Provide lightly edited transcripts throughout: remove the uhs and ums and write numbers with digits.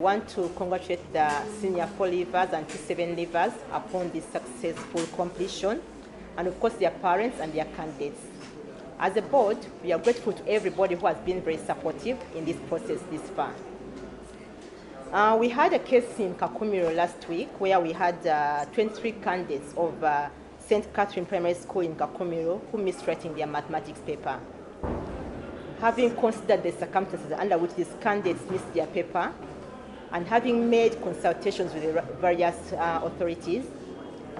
I want to congratulate the senior 4 leavers and T7 leavers upon this successful completion, and of course their parents and their candidates. As a board, we are grateful to everybody who has been very supportive in this process this far. We had a case in Kakumiro last week where we had 23 candidates of St. Catherine Primary School in Kakumiro who missed writing their mathematics paper. Having considered the circumstances under which these candidates missed their paper, and having made consultations with the various authorities,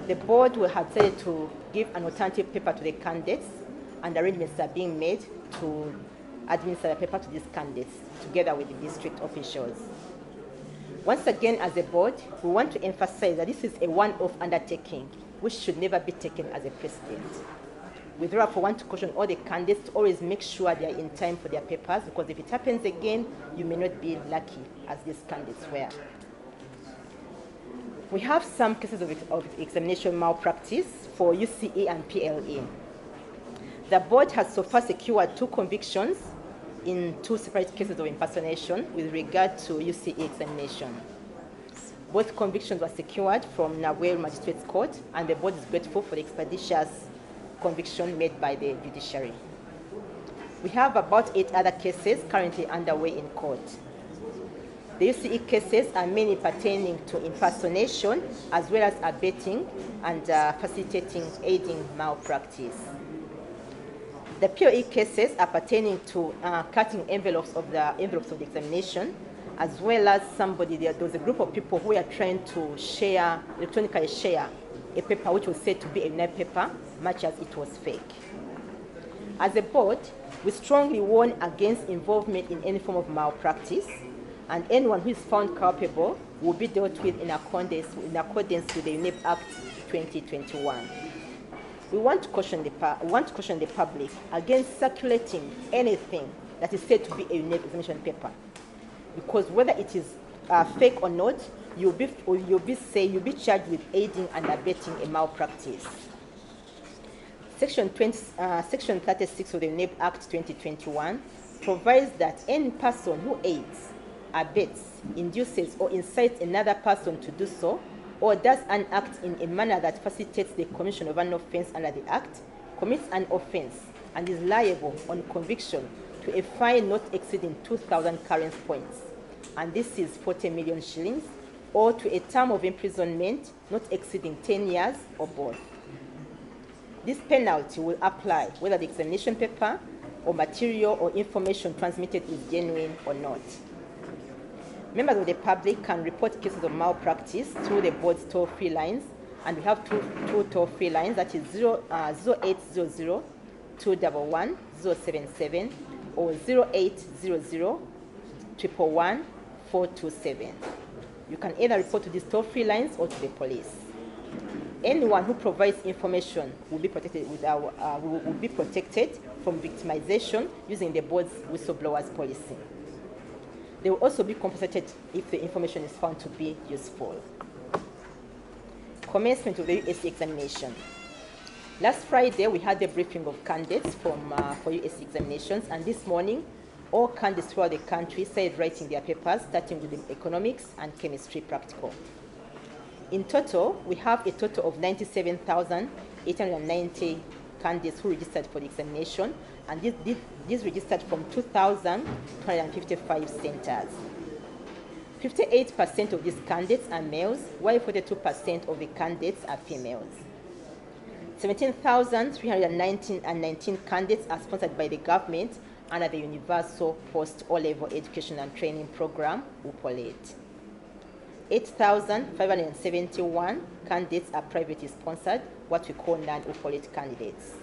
the board will have decided to give an alternative paper to the candidates, and arrangements are being made to administer the paper to these candidates together with the district officials. Once again, as a board, we want to emphasize that this is a one-off undertaking which should never be taken as a precedent. We therefore want to caution all the candidates to always make sure they are in time for their papers, because if it happens again, you may not be lucky as these candidates were. We have some cases of examination malpractice for UCE and PLE. The board has so far secured 2 convictions in 2 separate cases of impersonation with regard to UCE examination. Both convictions were secured from Nawel Magistrates Court, and the board is grateful for the expeditious conviction made by the judiciary. We have about 8 other cases currently underway in court. The UCE cases are mainly pertaining to impersonation as well as abetting and facilitating aiding malpractice. The PLE cases are pertaining to cutting envelopes of the examination, as well as there was a group of people who are trying to electronically share a paper which was said to be a unique paper, much as it was fake. As a board, we strongly warn against involvement in any form of malpractice, and anyone who is found culpable will be dealt with in accordance with the UNEP Act 2021. We want to caution the public against circulating anything that is said to be a UNEP examination paper, because whether it is fake or not, you'll be charged with aiding and abetting a malpractice. Section 36 of the UNEP Act 2021 provides that any person who aids, abets, induces, or incites another person to do so, or does an act in a manner that facilitates the commission of an offense under the Act, commits an offense and is liable on conviction to a fine not exceeding 2,000 currency points, and this is 40 million shillings, or to a term of imprisonment not exceeding 10 years or both. This penalty will apply whether the examination paper or material or information transmitted is genuine or not. Members of the public can report cases of malpractice through the board's toll-free lines, and we have two toll-free lines, that is 0800 211 077 or 0800 111 427. You can either report to these toll-free lines or to the police. Anyone who provides information will be protected from victimization using the board's whistleblowers policy. They will also be compensated if the information is found to be useful. Commencement of the Uace examination. Last Friday, we had the briefing of candidates for Uace examinations, and this morning, all candidates throughout the country started writing their papers, starting with the economics and chemistry practical. In total, we have a total of 97,890 candidates who registered for the examination, and these registered from 2,255 centers. 58% of these candidates are males, while 42% of the candidates are females. 17,319 candidates are sponsored by the government under the Universal Post O-Level Education and Training Program, UPOLET. 8,571 candidates are privately sponsored, what we call non-UPOLET candidates.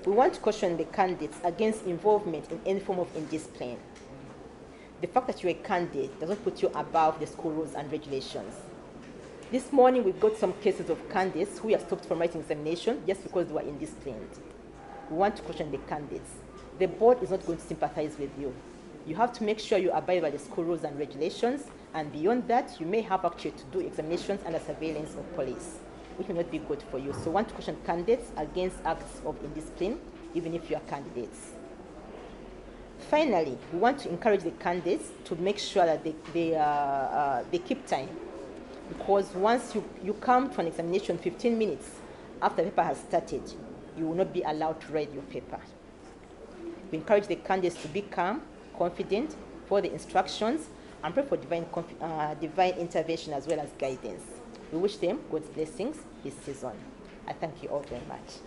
We want to caution the candidates against involvement in any form of indiscipline. The fact that you're a candidate doesn't put you above the school rules and regulations. This morning, we've got some cases of candidates who are stopped from writing examination just because they were indisciplined. We want to caution the candidates. The board is not going to sympathize with you. You have to make sure you abide by the school rules and regulations, and beyond that, you may have actually to do examinations under surveillance of police, which may not be good for you. So we want to caution candidates against acts of indiscipline, even if you are candidates. Finally, we want to encourage the candidates to make sure that they keep time, because once you come to an examination 15 minutes after the paper has started, you will not be allowed to read your paper. We encourage the candidates to be calm, confident, follow the instructions, and pray for divine intervention as well as guidance. We wish them God's blessings this season. I thank you all very much.